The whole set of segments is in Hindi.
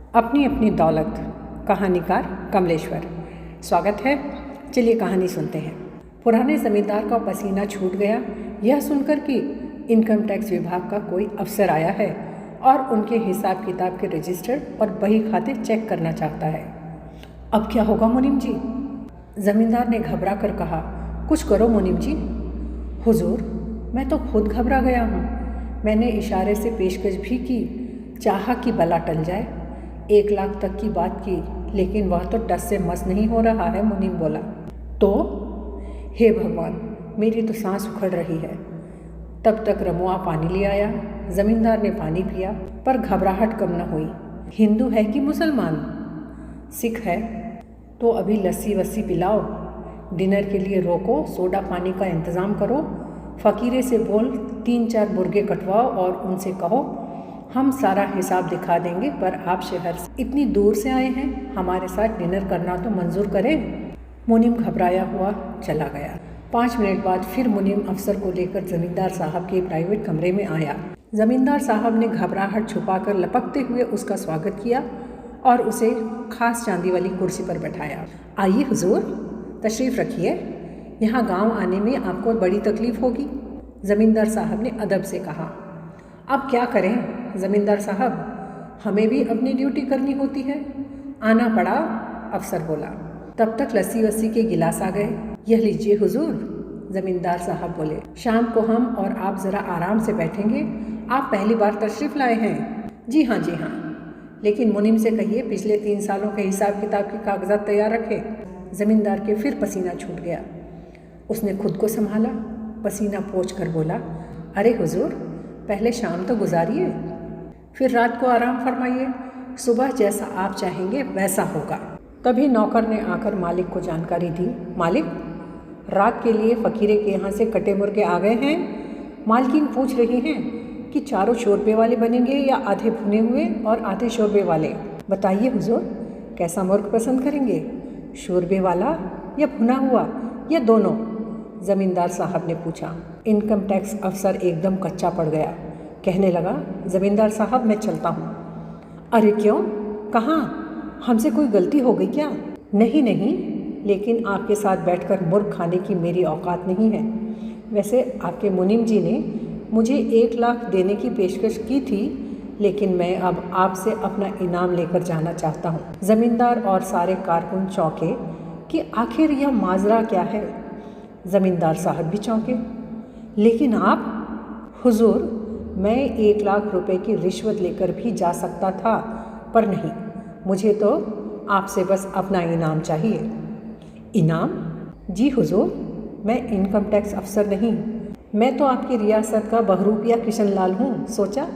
अपनी अपनी दौलत। कहानीकार कमलेश्वर। स्वागत है। चलिए कहानी सुनते हैं। पुराने जमींदार का पसीना छूट गया यह सुनकर कि इनकम टैक्स विभाग का कोई अफसर आया है और उनके हिसाब किताब के रजिस्टर और बही खाते चेक करना चाहता है। अब क्या होगा मुनीम जी? जमींदार ने घबरा कर कहा। कुछ करो मुनीम जी। हुजूर, मैं तो खुद घबरा गया हूँ। मैंने इशारे से पेशकश भी की, चाहा कि बला टल जाए। 1 लाख तक की बात की, लेकिन वह तो टस से मस नहीं हो रहा है। मुनीम बोला। तो हे भगवान, मेरी तो सांस उखड़ रही है। तब तक रमुआ पानी ले आया। जमींदार ने पानी पिया, पर घबराहट कम न हुई। हिंदू है कि मुसलमान? सिख है। तो अभी लस्सी वस्सी पिलाओ, डिनर के लिए रोको, सोडा पानी का इंतज़ाम करो। फ़कीरे से बोल 3-4 मुर्गे कटवाओ और उनसे कहो हम सारा हिसाब दिखा देंगे, पर आप शहर से इतनी दूर से आए हैं, हमारे साथ डिनर करना तो मंजूर करें। मुनीम घबराया हुआ चला गया। 5 मिनट बाद फिर मुनीम अफसर को लेकर जमींदार साहब के प्राइवेट कमरे में आया। जमींदार साहब ने घबराहट छुपाकर लपकते हुए उसका स्वागत किया और उसे खास चांदी वाली कुर्सी पर बैठाया। आइए हुजूर, तशरीफ़ रखिए। यहाँ गांव आने में आपको बड़ी तकलीफ़ होगी, ज़मींदार साहब ने अदब से कहा। अब क्या करें ज़मींदार साहब, हमें भी अपनी ड्यूटी करनी होती है। आना पड़ा, अफसर बोला। तब तक लस्सी वस्सी के गिलास आ गए। यह लीजिए हुजूर, ज़मींदार साहब बोले। शाम को हम और आप ज़रा आराम से बैठेंगे। आप पहली बार तशरीफ़ लाए हैं? जी हाँ जी हाँ। लेकिन मुनीम से कहिए पिछले 3 सालों के हिसाब किताब के कागजात तैयार रखे। ज़मींदार के फिर पसीना छूट गया। उसने खुद को संभाला, पसीना पोंछ कर बोला, अरे हुजूर, पहले शाम तो गुजारिए, फिर रात को आराम फरमाइए। सुबह जैसा आप चाहेंगे वैसा होगा। तभी नौकर ने आकर मालिक को जानकारी दी। मालिक, रात के लिए फ़कीरे के यहाँ से कटे मुर्गे आ गए हैं। मालकिन पूछ रही हैं कि चारों शोरबे वाले बनेंगे या आधे भुने हुए और आधे शोरबे वाले। बताइए हुजूर, कैसा मुर्ग पसंद करेंगे, शोरबे वाला या भुना हुआ या दोनों? ज़मींदार साहब ने पूछा। इनकम टैक्स अफसर एकदम कच्चा पड़ गया। कहने लगा, ज़मींदार साहब मैं चलता हूँ। अरे क्यों? कहाँ? हमसे कोई गलती हो गई क्या? नहीं नहीं, लेकिन आपके साथ बैठकर मुर्ग खाने की मेरी औकात नहीं है। वैसे आपके मुनीम जी ने मुझे 1 लाख देने की पेशकश की थी, लेकिन मैं अब आपसे अपना इनाम लेकर जाना चाहता हूँ। ज़मींदार और सारे कारकुन चौंके कि आखिर यह माजरा क्या है। ज़मींदार साहब भी चौंके। लेकिन आप? हुजूर, मैं 1 लाख रुपए की रिश्वत लेकर भी जा सकता था, पर नहीं, मुझे तो आपसे बस अपना इनाम चाहिए। इनाम? जी हुजूर, मैं इनकम टैक्स अफसर नहीं, मैं तो आपकी रियासत का बहरूपिया किशन लाल हूँ। सोचा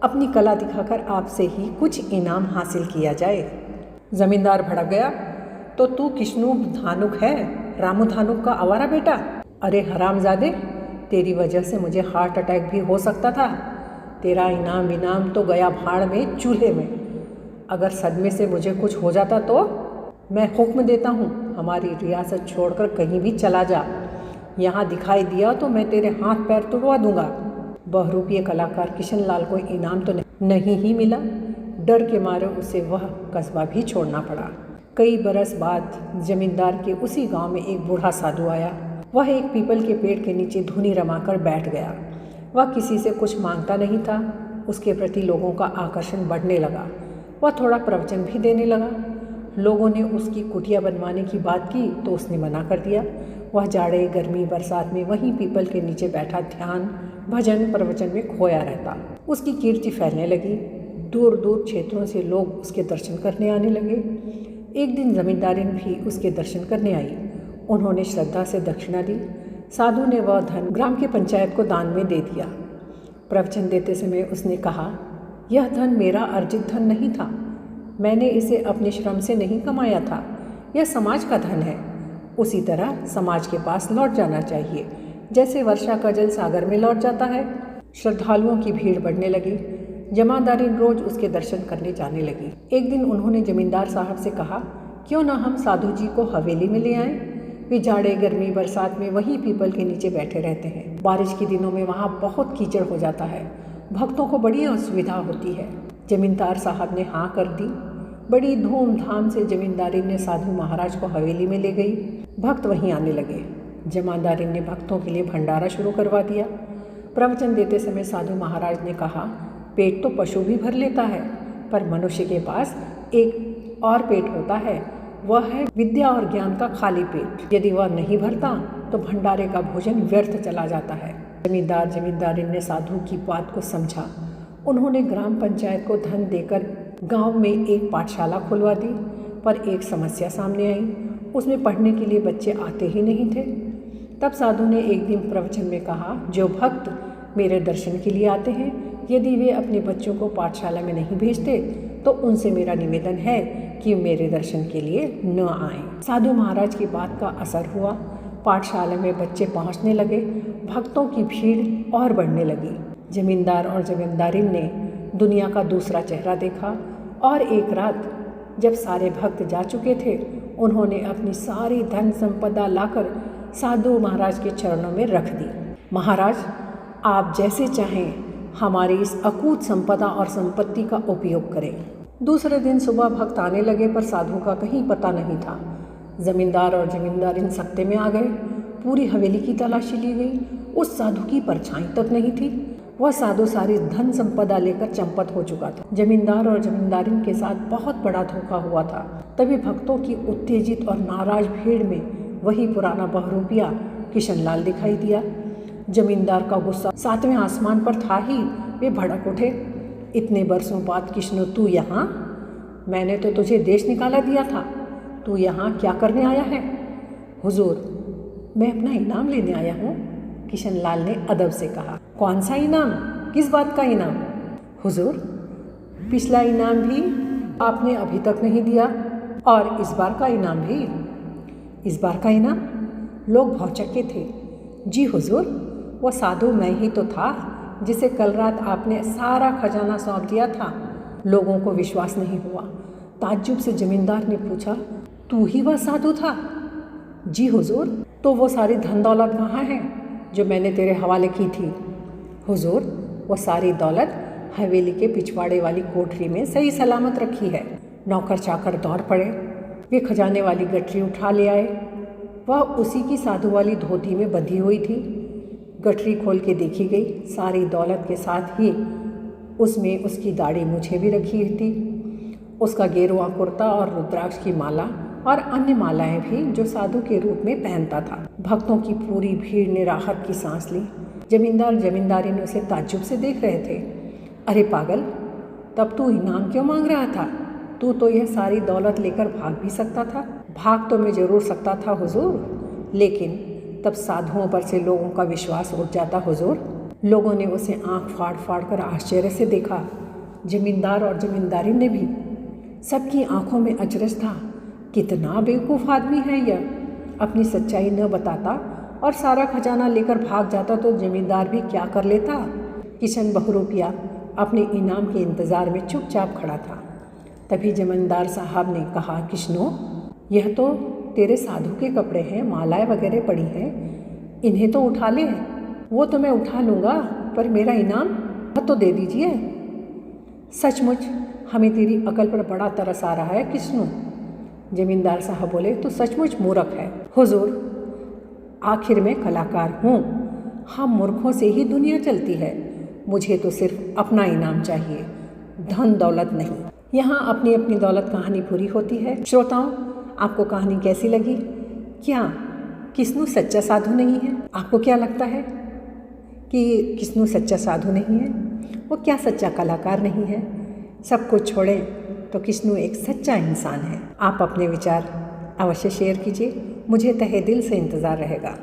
अपनी कला दिखाकर आपसे ही कुछ इनाम हासिल किया जाए। ज़मींदार भड़क गया। तो तू किशनु धानुक है, रामू धानुक का आवारा बेटा? अरे हरामजादे, तेरी वजह से मुझे हार्ट अटैक भी हो सकता था। तेरा इनाम विनाम तो गया भाड़ में, चूल्हे में। अगर सदमे से मुझे कुछ हो जाता तो? मैं हुक्म देता हूँ, हमारी रियासत छोड़कर कहीं भी चला जा। यहाँ दिखाई दिया तो मैं तेरे हाथ पैर तोड़वा दूंगा। बहरूपीय कलाकार किशन लाल को इनाम तो नहीं ही मिला। डर के मारे उसे वह कस्बा भी छोड़ना पड़ा। कई बरस बाद जमींदार के उसी गांव में एक बूढ़ा साधु आया। वह एक पीपल के पेड़ के नीचे धुनी रमाकर बैठ गया। वह किसी से कुछ मांगता नहीं था। उसके प्रति लोगों का आकर्षण बढ़ने लगा। वह थोड़ा प्रवचन भी देने लगा। लोगों ने उसकी कुटिया बनवाने की बात की तो उसने मना कर दिया। वह जाड़े, गर्मी, बरसात में वहीं पीपल के नीचे बैठा ध्यान, भजन, प्रवचन में खोया रहता। उसकी कीर्ति फैलने लगी। दूर दूर क्षेत्रों से लोग उसके दर्शन करने आने लगे। एक दिन जमींदारिन भी उसके दर्शन करने आई। उन्होंने श्रद्धा से दक्षिणा दी। साधु ने वह धन ग्राम के पंचायत को दान में दे दिया। प्रवचन देते समय उसने कहा, यह धन मेरा अर्जित धन नहीं था, मैंने इसे अपने श्रम से नहीं कमाया था, यह समाज का धन है। उसी तरह समाज के पास लौट जाना चाहिए, जैसे वर्षा का जल सागर में लौट जाता है। श्रद्धालुओं की भीड़ बढ़ने लगी। जमादारिन रोज उसके दर्शन करने जाने लगी। एक दिन उन्होंने जमींदार साहब से कहा, क्यों ना हम साधु जी को हवेली में ले आएं? वे जाड़े, गर्मी, बरसात में वहीं पीपल के नीचे बैठे रहते हैं। बारिश के दिनों में वहाँ बहुत कीचड़ हो जाता है, भक्तों को बड़ी असुविधा होती है। जमींदार साहब ने हाँ कर दी। बड़ी धूमधाम से जमींदारी ने साधु महाराज को हवेली में ले गई। भक्त वहीं आने लगे। जमींदारी ने भक्तों के लिए भंडारा शुरू करवा दिया। प्रवचन देते समय साधु महाराज ने कहा, पेट तो पशु भी भर लेता है, पर मनुष्य के पास एक और पेट होता है, वह है विद्या और ज्ञान का खाली पेट। यदि वह नहीं भरता तो भंडारे का भोजन व्यर्थ चला जाता है। जमींदारी ने साधु की बात को समझा। उन्होंने ग्राम पंचायत को धन देकर गांव में एक पाठशाला खुलवा दी, पर एक समस्या सामने आई। उसमें पढ़ने के लिए बच्चे आते ही नहीं थे। तब साधु ने एक दिन प्रवचन में कहा, जो भक्त मेरे दर्शन के लिए आते हैं, यदि वे अपने बच्चों को पाठशाला में नहीं भेजते तो उनसे मेरा निवेदन है कि मेरे दर्शन के लिए न आएं। साधु महाराज की बात का असर हुआ। पाठशाला में बच्चे पहुंचने लगे। भक्तों की भीड़ और बढ़ने लगी। जमींदार और जमींदारी ने दुनिया का दूसरा चेहरा देखा और एक रात जब सारे भक्त जा चुके थे, उन्होंने अपनी सारी धन संपदा लाकर साधु महाराज के चरणों में रख दी। महाराज, आप जैसे चाहें हमारी इस अकूत संपदा और संपत्ति का उपयोग करें। दूसरे दिन सुबह भक्त आने लगे, पर साधु का कहीं पता नहीं था। जमींदार और जमींदारिन सत्ते में आ गए। पूरी हवेली की तलाशी ली गई। उस साधु की परछाई तक नहीं थी। वह साधु सारी धन संपदा लेकर चंपत हो चुका था। जमींदार और जमींदारिन के साथ बहुत बड़ा धोखा हुआ था। तभी भक्तों की उत्तेजित और नाराज भीड़ में वही पुराना बहरूपिया किशनलाल दिखाई दिया। जमींदार का गुस्सा 7वें आसमान पर था ही। वे भड़क उठे, इतने बरसों बाद किशनु तू यहाँ? मैंने तो तुझे देश निकाला दिया था, तू यहाँ क्या करने आया है? हुजूर, मैं अपना इनाम लेने आया हूँ, किशनलाल ने अदब से कहा। कौन सा इनाम? किस बात का इनाम? हुजूर, पिछला इनाम भी आपने अभी तक नहीं दिया और इस बार का इनाम भी। इस बार का इनाम? लोग भौचक्के थे। जी हुजूर, वो साधु मैं ही तो था जिसे कल रात आपने सारा खजाना सौंप दिया था। लोगों को विश्वास नहीं हुआ। ताज्जुब से जमींदार ने पूछा, तू ही वह साधु था? जी हुजूर। तो वो सारी धन दौलत कहाँ है जो मैंने तेरे हवाले की थी? हुजूर, वो सारी दौलत हवेली के पिछवाड़े वाली कोठरी में सही सलामत रखी है। नौकर चाकर दौड़ पड़े, वे खजाने वाली गठरी उठा ले आए। वह उसी की साधु वाली धोती में बंधी हुई थी। गठरी खोल के देखी गई। सारी दौलत के साथ ही उसमें उसकी दाढ़ी मूछें भी रखी थी, उसका गेरुआ कुर्ता और रुद्राक्ष की माला और अन्य मालाएं भी जो साधु के रूप में पहनता था। भक्तों की पूरी भीड़ ने राहत की सांस ली। जमींदार जमींदारी ने उसे ताज्जुब से देख रहे थे। अरे पागल, तब तू इनाम क्यों मांग रहा था? तू तो यह सारी दौलत लेकर भाग भी सकता था। भाग तो मैं जरूर सकता था हुजूर, लेकिन तब साधुओं पर से लोगों का विश्वास उठ जाता हुजूर। लोगों ने उसे आंख फाड़ फाड़ कर आश्चर्य से देखा। जमींदार और जमींदारी ने भी। सबकी आंखों में अचरज था। कितना बेवकूफ़ आदमी है यह। अपनी सच्चाई न बताता और सारा खजाना लेकर भाग जाता तो जमींदार भी क्या कर लेता। किशन बहरूपिया अपने इनाम के इंतज़ार में चुपचाप खड़ा था। तभी जमींदार साहब ने कहा, किशनो, यह तो तेरे साधु के कपड़े हैं, मालाएं वगैरह पड़ी हैं, इन्हें तो उठा ले। वो तो मैं उठा लूँगा, पर मेरा इनाम तो दे दीजिए। सचमुच हमें तेरी अकल पर बड़ा तरस आ रहा है किशनु। जमींदार साहब बोले, तो सचमुच मूर्ख है। हुजूर, आखिर मैं कलाकार हूँ। हम मूर्खों से ही दुनिया चलती है। मुझे तो सिर्फ अपना इनाम चाहिए, धन दौलत नहीं। यहाँ अपनी अपनी दौलत कहानी पूरी होती है। श्रोताओं, आपको कहानी कैसी लगी? क्या किशनु सच्चा साधु नहीं है? आपको क्या लगता है कि किशनु सच्चा साधु नहीं है? वो क्या सच्चा कलाकार नहीं है? सब कुछ छोड़ें तो किशनु एक सच्चा इंसान है। आप अपने विचार अवश्य शेयर कीजिए। मुझे तहे दिल से इंतज़ार रहेगा।